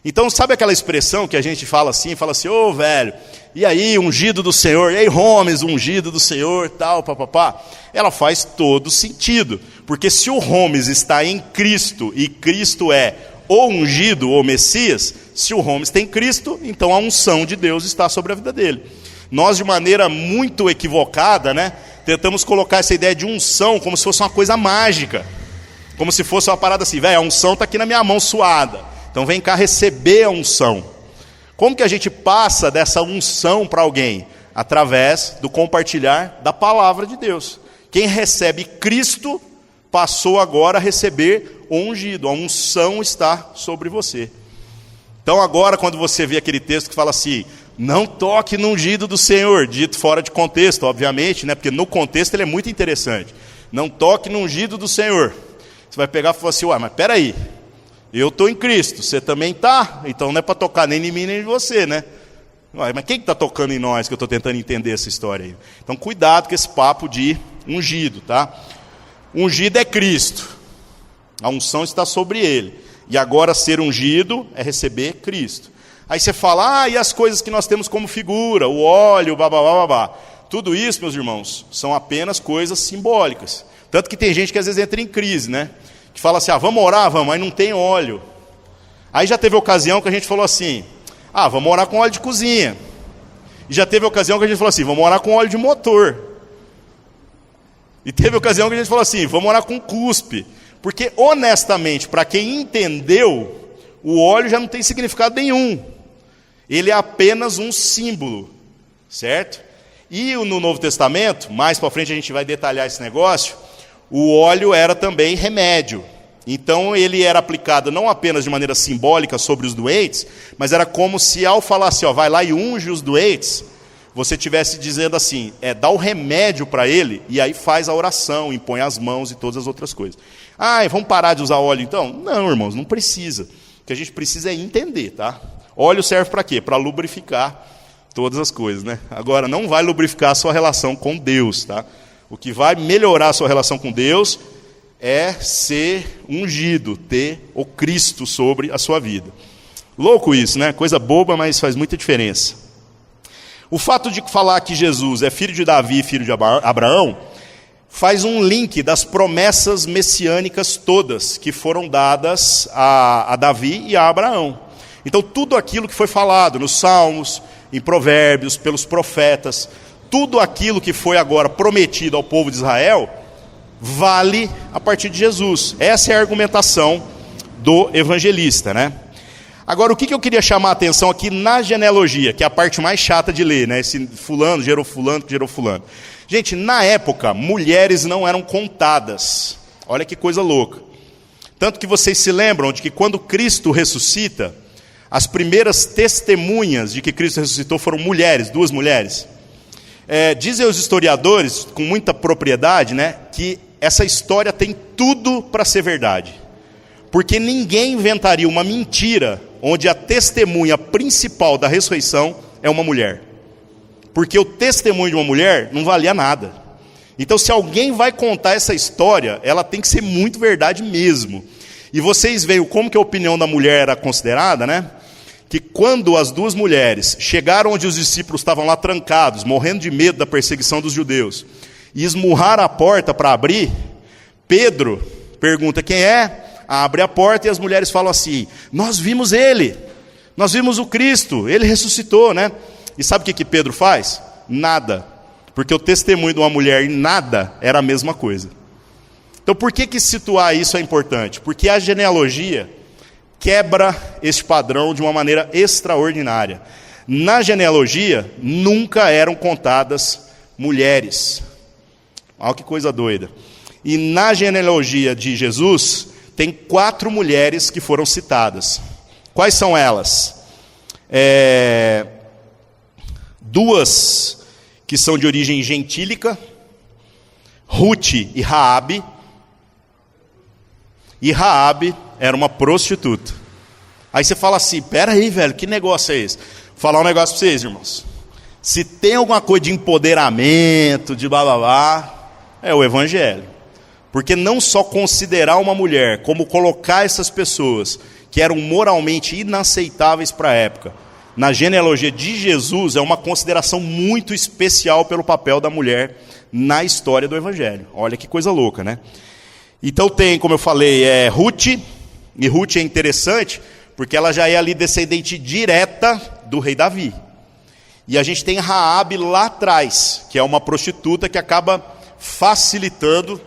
Então, sabe aquela expressão que a gente fala assim, ô velho, e aí, ungido do Senhor, e aí, Homes, ungido do Senhor, tal, papapá. Ela faz todo sentido, porque se o Homes está em Cristo, e Cristo é o ungido, o Messias, se o Homes tem Cristo, então a unção de Deus está sobre a vida dele. Nós, de maneira muito equivocada, né, tentamos colocar essa ideia de unção como se fosse uma coisa mágica, como se fosse uma parada assim, velho, a unção está aqui na minha mão suada, então vem cá receber a unção. Como que a gente passa dessa unção para alguém? Através do compartilhar da palavra de Deus. Quem recebe Cristo, passou agora a receber o ungido, a unção está sobre você. Então agora, quando você vê aquele texto que fala assim, não toque no ungido do Senhor, dito fora de contexto, obviamente, né? Porque no contexto ele é muito interessante. Não toque no ungido do Senhor. Você vai pegar e falar assim, mas peraí, eu estou em Cristo, você também está? Então não é para tocar nem em mim nem em você, né? Mas quem está tocando em nós, que eu estou tentando entender essa história aí? Então cuidado com esse papo de ungido, tá? Ungido é Cristo, a unção está sobre ele. E agora ser ungido é receber Cristo. Aí você fala, e as coisas que nós temos como figura, o óleo, babá. Tudo isso, meus irmãos, são apenas coisas simbólicas. Tanto que tem gente que às vezes entra em crise, né? Que fala assim, vamos orar, vamos, mas não tem óleo. Aí já teve ocasião que a gente falou assim, vamos orar com óleo de cozinha. E já teve ocasião que a gente falou assim, vamos orar com óleo de motor. E teve ocasião que a gente falou assim, vamos orar com cuspe. Porque honestamente, para quem entendeu, o óleo já não tem significado nenhum. Ele é apenas um símbolo, certo? E no Novo Testamento, mais para frente a gente vai detalhar esse negócio, o óleo era também remédio. Então ele era aplicado não apenas de maneira simbólica sobre os doentes, mas era como se ao falar assim, vai lá e unge os doentes, você estivesse dizendo assim, dá o remédio para ele, e aí faz a oração, impõe as mãos e todas as outras coisas. Vamos parar de usar óleo então? Não, irmãos, não precisa. O que a gente precisa é entender, tá? Óleo serve para quê? Para lubrificar todas as coisas, né? Agora, não vai lubrificar a sua relação com Deus, tá? O que vai melhorar a sua relação com Deus é ser ungido, ter o Cristo sobre a sua vida. Louco isso, né? Coisa boba, mas faz muita diferença. O fato de falar que Jesus é filho de Davi e filho de Abraão faz um link das promessas messiânicas todas que foram dadas a Davi e a Abraão. Então tudo aquilo que foi falado nos Salmos, em Provérbios, pelos profetas, tudo aquilo que foi agora prometido ao povo de Israel, vale a partir de Jesus. Essa é a argumentação do evangelista, né? Agora, o que eu queria chamar a atenção aqui na genealogia, que é a parte mais chata de ler, né? Esse fulano, gerou fulano, que gerou fulano. Gente, na época, mulheres não eram contadas. Olha que coisa louca. Tanto que vocês se lembram de que quando Cristo ressuscita, as primeiras testemunhas de que Cristo ressuscitou foram mulheres, 2 mulheres. Dizem os historiadores, com muita propriedade, né, que essa história tem tudo para ser verdade. Porque ninguém inventaria uma mentira onde a testemunha principal da ressurreição é uma mulher. Porque o testemunho de uma mulher não valia nada. Então, se alguém vai contar essa história, ela tem que ser muito verdade mesmo. E vocês veem como que a opinião da mulher era considerada, né? Que quando as duas mulheres chegaram onde os discípulos estavam lá trancados, morrendo de medo da perseguição dos judeus, e esmurraram a porta para abrir, Pedro pergunta quem é, abre a porta e as mulheres falam assim: nós vimos ele, nós vimos o Cristo, ele ressuscitou, né? E sabe o que Pedro faz? Nada, porque o testemunho de uma mulher em nada era a mesma coisa. Então por que situar isso é importante? Porque a genealogia quebra este padrão de uma maneira extraordinária. Na genealogia nunca eram contadas mulheres. Olha que coisa doida. E na genealogia de Jesus tem 4 mulheres que foram citadas. Quais são elas? 2 que são de origem gentílica, Ruth e Raabe. E Raabe era uma prostituta. Aí você fala assim: pera aí, velho, que negócio é esse? Vou falar um negócio para vocês, irmãos. Se tem alguma coisa de empoderamento, de blá blá blá, é o Evangelho. Porque não só considerar uma mulher, como colocar essas pessoas que eram moralmente inaceitáveis para a época, na genealogia de Jesus, é uma consideração muito especial pelo papel da mulher na história do Evangelho. Olha que coisa louca, né? Então tem, como eu falei, Ruth, e Ruth é interessante, porque ela já é ali descendente direta do rei Davi. E a gente tem Raabe lá atrás, que é uma prostituta que acaba facilitando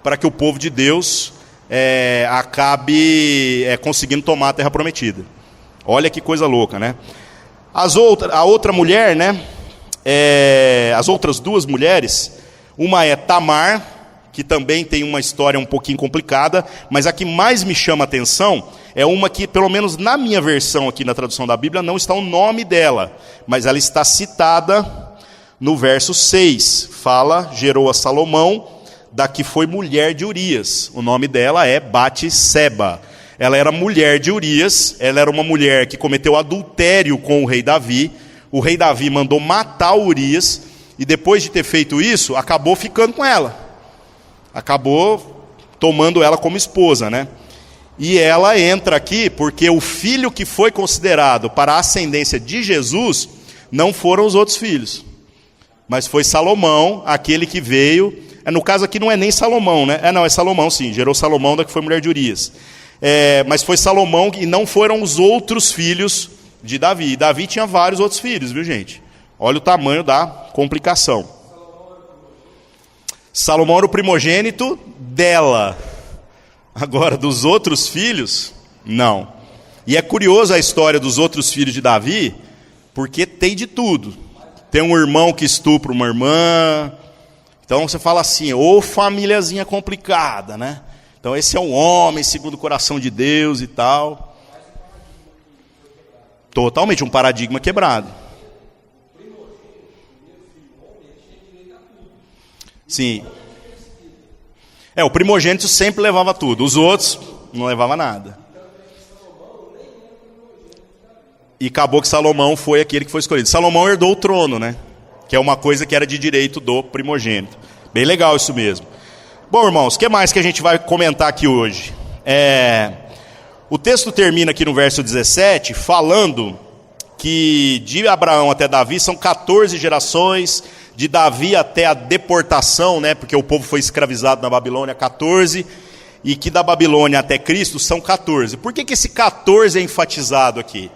para que o povo de Deus acabe conseguindo tomar a terra prometida. Olha que coisa louca, né? A outra mulher, né? As outras 2 mulheres, uma é Tamar, que também tem uma história um pouquinho complicada, mas a que mais me chama a atenção é uma que, pelo menos na minha versão aqui na tradução da Bíblia, não está o nome dela, mas ela está citada no verso 6. Fala, gerou a Salomão, da que foi mulher de Urias. O nome dela é Batseba. Ela era mulher de Urias, ela era uma mulher que cometeu adultério com o rei Davi. O rei Davi mandou matar Urias, e depois de ter feito isso, acabou ficando com ela. Acabou tomando ela como esposa, né? E ela entra aqui porque o filho que foi considerado para a ascendência de Jesus não foram os outros filhos, mas foi Salomão, aquele que veio. No caso aqui não é nem Salomão, né? Não, é Salomão sim, gerou Salomão, da que foi mulher de Urias. Mas foi Salomão e não foram os outros filhos de Davi. Davi tinha vários outros filhos, viu, gente? Olha o tamanho da complicação. Salomão era o primogênito dela. Agora, dos outros filhos, não. E é curioso a história dos outros filhos de Davi, porque tem de tudo. Tem um irmão que estupra uma irmã. Então você fala assim: ô famíliazinha complicada, né? Então esse é um homem segundo o coração de Deus e tal. Totalmente, um paradigma quebrado. Sim. O primogênito sempre levava tudo, os outros não levavam nada. E acabou que Salomão foi aquele que foi escolhido. Salomão herdou o trono, né? Que é uma coisa que era de direito do primogênito. Bem legal isso mesmo. Bom, irmãos, o que mais que a gente vai comentar aqui hoje? O texto termina aqui no verso 17, falando que de Abraão até Davi são 14 gerações, de Davi até a deportação, né, porque o povo foi escravizado na Babilônia, 14, e que da Babilônia até Cristo são 14. Por que esse 14 é enfatizado aqui?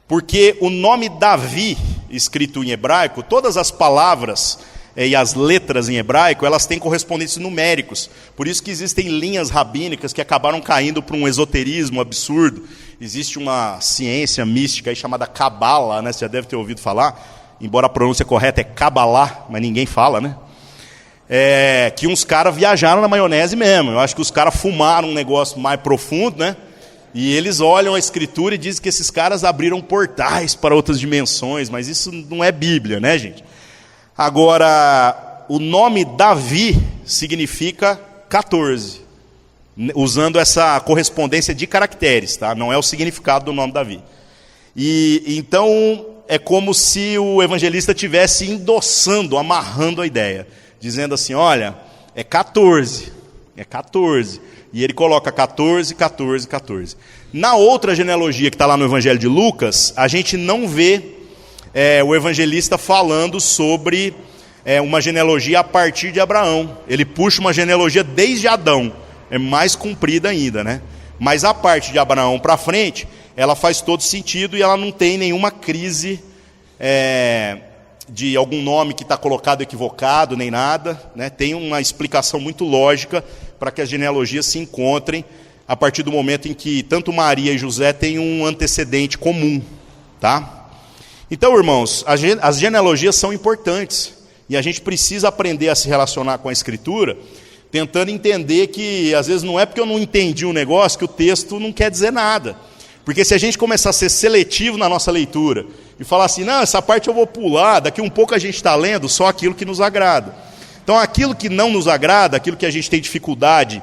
Porque o nome Davi, escrito em hebraico, todas as palavras e as letras em hebraico, elas têm correspondentes numéricos. Por isso que existem linhas rabínicas que acabaram caindo para um esoterismo absurdo. Existe uma ciência mística aí chamada Cabala, né? Você já deve ter ouvido falar. Embora a pronúncia correta é Cabalá, mas ninguém fala, né? Que uns caras viajaram na maionese mesmo. Eu acho que os caras fumaram um negócio mais profundo, né? E eles olham a escritura e dizem que esses caras abriram portais para outras dimensões, mas isso não é Bíblia, né, gente? Agora, o nome Davi significa 14, usando essa correspondência de caracteres, tá? Não é o significado do nome Davi. E então é como se o evangelista estivesse endossando, amarrando a ideia, dizendo assim: olha, é 14, É 14. E ele coloca 14, 14, 14. Na outra genealogia que está lá no Evangelho de Lucas, a gente não vê o evangelista falando sobre uma genealogia a partir de Abraão. Ele puxa uma genealogia desde Adão. É mais comprida ainda, né? Mas a parte de Abraão para frente, ela faz todo sentido e ela não tem nenhuma crise de algum nome que está colocado equivocado, nem nada, né? Tem uma explicação muito lógica para que as genealogias se encontrem a partir do momento em que tanto Maria e José têm um antecedente comum, tá? Então, irmãos, as genealogias são importantes e a gente precisa aprender a se relacionar com a Escritura, tentando entender que às vezes não é porque eu não entendi um negócio que o texto não quer dizer nada. Porque se a gente começar a ser seletivo na nossa leitura e falar assim, não, essa parte eu vou pular, daqui um pouco a gente está lendo só aquilo que nos agrada. Então aquilo que não nos agrada, aquilo que a gente tem dificuldade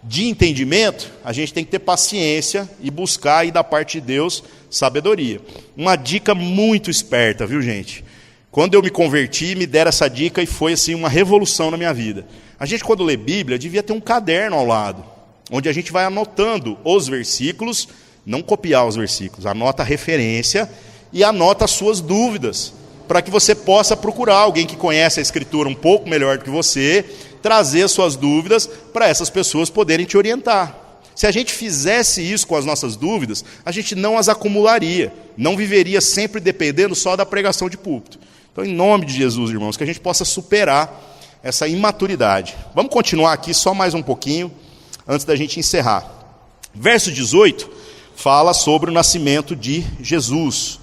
de entendimento, a gente tem que ter paciência e buscar aí da parte de Deus sabedoria. Uma dica muito esperta, viu, gente? Quando eu me converti, me deram essa dica e foi assim uma revolução na minha vida. A gente, quando lê Bíblia, devia ter um caderno ao lado, onde a gente vai anotando os versículos, não copiar os versículos, anota a referência e anota as suas dúvidas, para que você possa procurar alguém que conhece a Escritura um pouco melhor do que você, trazer as suas dúvidas para essas pessoas poderem te orientar. Se a gente fizesse isso com as nossas dúvidas, a gente não as acumularia, não viveria sempre dependendo só da pregação de púlpito. Então, em nome de Jesus, irmãos, que a gente possa superar essa imaturidade. Vamos continuar aqui só mais um pouquinho, antes da gente encerrar. Verso 18 fala sobre o nascimento de Jesus.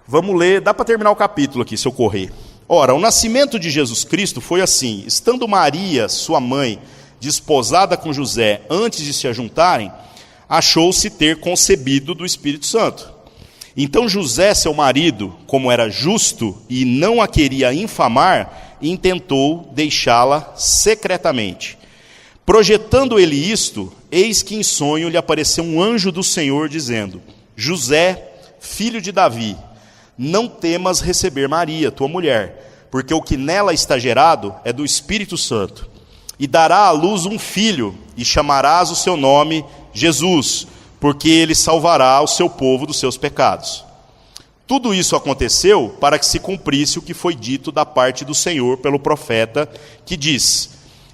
Vamos ler, dá para terminar o capítulo aqui, se eu correr. Ora, o nascimento de Jesus Cristo foi assim: estando Maria, sua mãe, desposada com José, antes de se ajuntarem, achou-se ter concebido do Espírito Santo. Então José, seu marido, como era justo e não a queria infamar, intentou deixá-la secretamente. Projetando ele isto, eis que em sonho lhe apareceu um anjo do Senhor, dizendo: José, filho de Davi, não temas receber Maria, tua mulher, porque o que nela está gerado é do Espírito Santo. E dará à luz um filho, e chamarás o seu nome Jesus, porque ele salvará o seu povo dos seus pecados. Tudo isso aconteceu para que se cumprisse o que foi dito da parte do Senhor pelo profeta, que diz: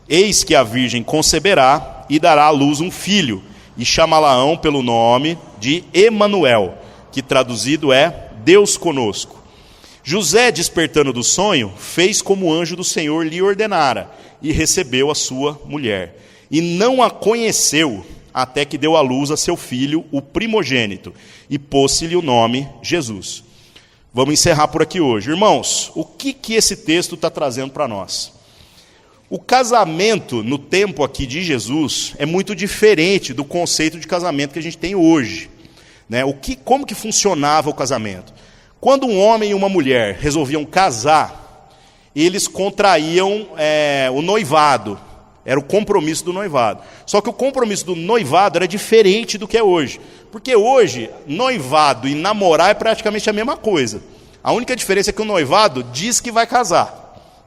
Eis que a virgem conceberá e dará à luz um filho, e chamá-la-ão pelo nome de Emanuel, que traduzido é Deus conosco. José, despertando do sonho, fez como o anjo do Senhor lhe ordenara, e recebeu a sua mulher. E não a conheceu, até que deu à luz a seu filho, o primogênito, e pôs-lhe o nome Jesus. Vamos encerrar por aqui hoje. Irmãos, o que esse texto está trazendo para nós? O casamento no tempo aqui de Jesus é muito diferente do conceito de casamento que a gente tem hoje, né? Como que funcionava o casamento? Quando um homem e uma mulher resolviam casar, eles contraíam o noivado, era o compromisso do noivado. Só que o compromisso do noivado era diferente do que é hoje, porque hoje noivado e namorar é praticamente a mesma coisa. A única diferença é que o noivado diz que vai casar,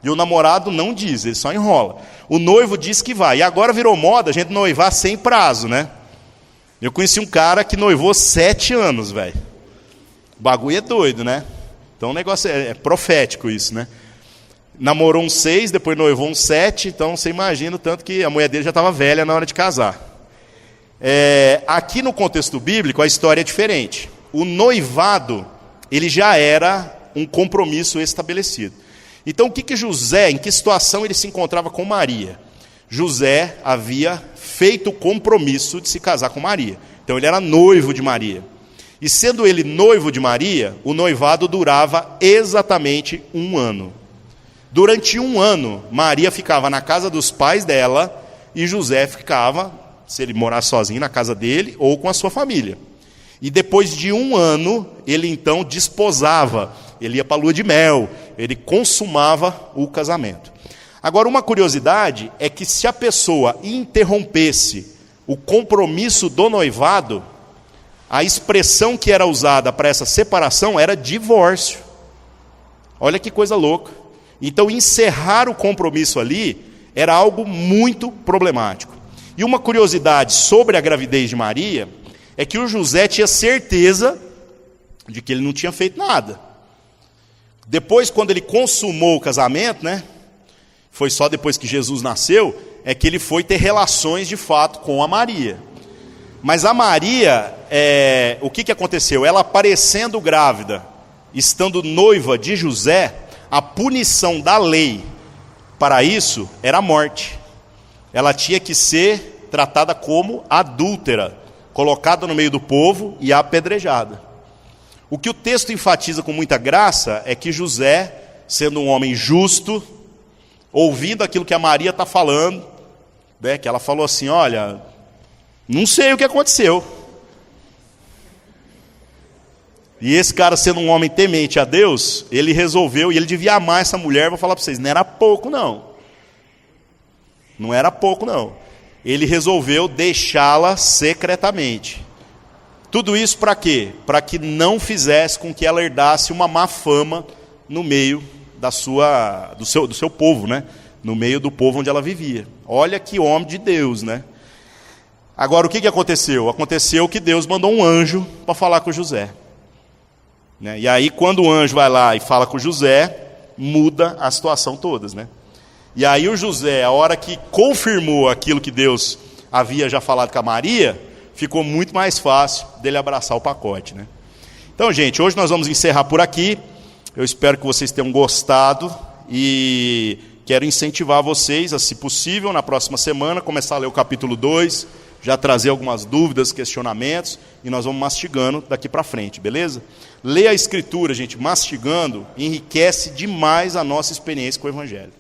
e o namorado não diz, ele só enrola. O noivo diz que vai, e agora virou moda a gente noivar sem prazo, né? Eu conheci um cara que noivou 7 anos, velho. O bagulho é doido, né? Então o negócio é profético isso, né? Namorou uns 6, depois noivou uns 7, então você imagina o tanto que a mulher dele já estava velha na hora de casar. Aqui no contexto bíblico a história é diferente. O noivado, ele já era um compromisso estabelecido. Então o que José, em que situação ele se encontrava com Maria? José havia feito o compromisso de se casar com Maria. Então ele era noivo de Maria. E sendo ele noivo de Maria, o noivado durava exatamente 1 ano. Durante 1 ano, Maria ficava na casa dos pais dela e José ficava, se ele morasse sozinho, na casa dele ou com a sua família. E depois de 1 ano, ele então desposava, ele ia para a lua de mel, ele consumava o casamento. Agora, uma curiosidade é que se a pessoa interrompesse o compromisso do noivado, a expressão que era usada para essa separação era divórcio. Olha que coisa louca. Então, encerrar o compromisso ali era algo muito problemático. E uma curiosidade sobre a gravidez de Maria é que o José tinha certeza de que ele não tinha feito nada. Depois, quando ele consumou o casamento, né, foi só depois que Jesus nasceu, é que ele foi ter relações de fato com a Maria. Mas a Maria, o que aconteceu? Ela aparecendo grávida, estando noiva de José, a punição da lei para isso era a morte. Ela tinha que ser tratada como adúltera, colocada no meio do povo e apedrejada. O que o texto enfatiza com muita graça é que José, sendo um homem justo, ouvindo aquilo que a Maria está falando, né, que ela falou assim, olha, não sei o que aconteceu. E esse cara, sendo um homem temente a Deus, ele resolveu, e ele devia amar essa mulher, vou falar para vocês, não era pouco não. Não era pouco não. Ele resolveu deixá-la secretamente. Tudo isso para quê? Para que não fizesse com que ela herdasse uma má fama no meio do seu povo, né? No meio do povo onde ela vivia. Olha que homem de Deus, né? Agora, o que aconteceu? Aconteceu que Deus mandou um anjo para falar com José. Né? E aí, quando o anjo vai lá e fala com José, muda a situação toda, né? E aí o José, a hora que confirmou aquilo que Deus havia já falado com a Maria, ficou muito mais fácil dele abraçar o pacote, né? Então, gente, hoje nós vamos encerrar por aqui. Eu espero que vocês tenham gostado e quero incentivar vocês a, se possível, na próxima semana, começar a ler o capítulo 2, já trazer algumas dúvidas, questionamentos, e nós vamos mastigando daqui para frente, beleza? Ler a Escritura, gente, mastigando, enriquece demais a nossa experiência com o Evangelho.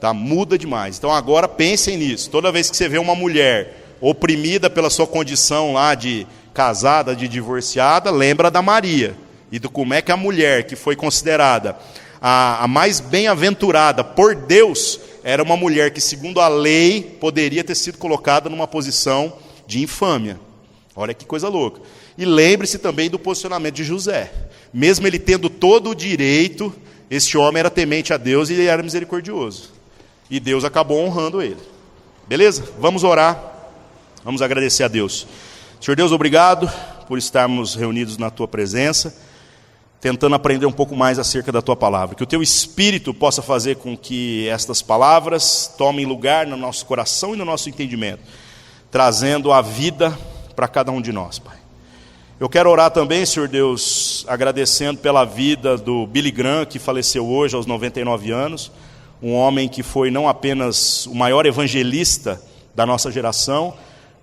Tá? Muda demais. Então agora pensem nisso. Toda vez que você vê uma mulher oprimida pela sua condição lá de casada, de divorciada, lembra da Maria. E do como é que a mulher que foi considerada a mais bem-aventurada por Deus, era uma mulher que, segundo a lei, poderia ter sido colocada numa posição de infâmia. Olha que coisa louca. E lembre-se também do posicionamento de José. Mesmo ele tendo todo o direito, este homem era temente a Deus e ele era misericordioso. E Deus acabou honrando ele. Beleza? Vamos orar. Vamos agradecer a Deus. Senhor Deus, obrigado por estarmos reunidos na Tua presença, tentando aprender um pouco mais acerca da Tua palavra. Que o Teu Espírito possa fazer com que estas palavras tomem lugar no nosso coração e no nosso entendimento, trazendo a vida para cada um de nós, Pai. Eu quero orar também, Senhor Deus, agradecendo pela vida do Billy Graham, que faleceu hoje aos 99 anos, um homem que foi não apenas o maior evangelista da nossa geração,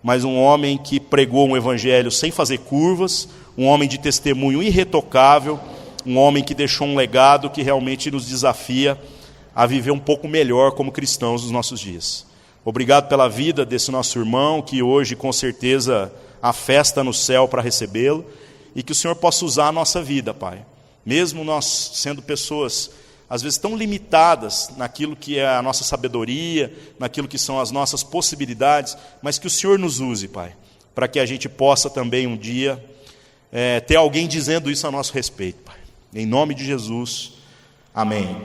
mas um homem que pregou um evangelho sem fazer curvas, um homem de testemunho irretocável, um homem que deixou um legado que realmente nos desafia a viver um pouco melhor como cristãos nos nossos dias. Obrigado pela vida desse nosso irmão, que hoje com certeza há festa no céu para recebê-lo, e que o Senhor possa usar a nossa vida, Pai. Mesmo nós sendo pessoas às vezes tão limitadas naquilo que é a nossa sabedoria, naquilo que são as nossas possibilidades, mas que o Senhor nos use, Pai, para que a gente possa também um dia ter alguém dizendo isso a nosso respeito, Pai. Em nome de Jesus, amém.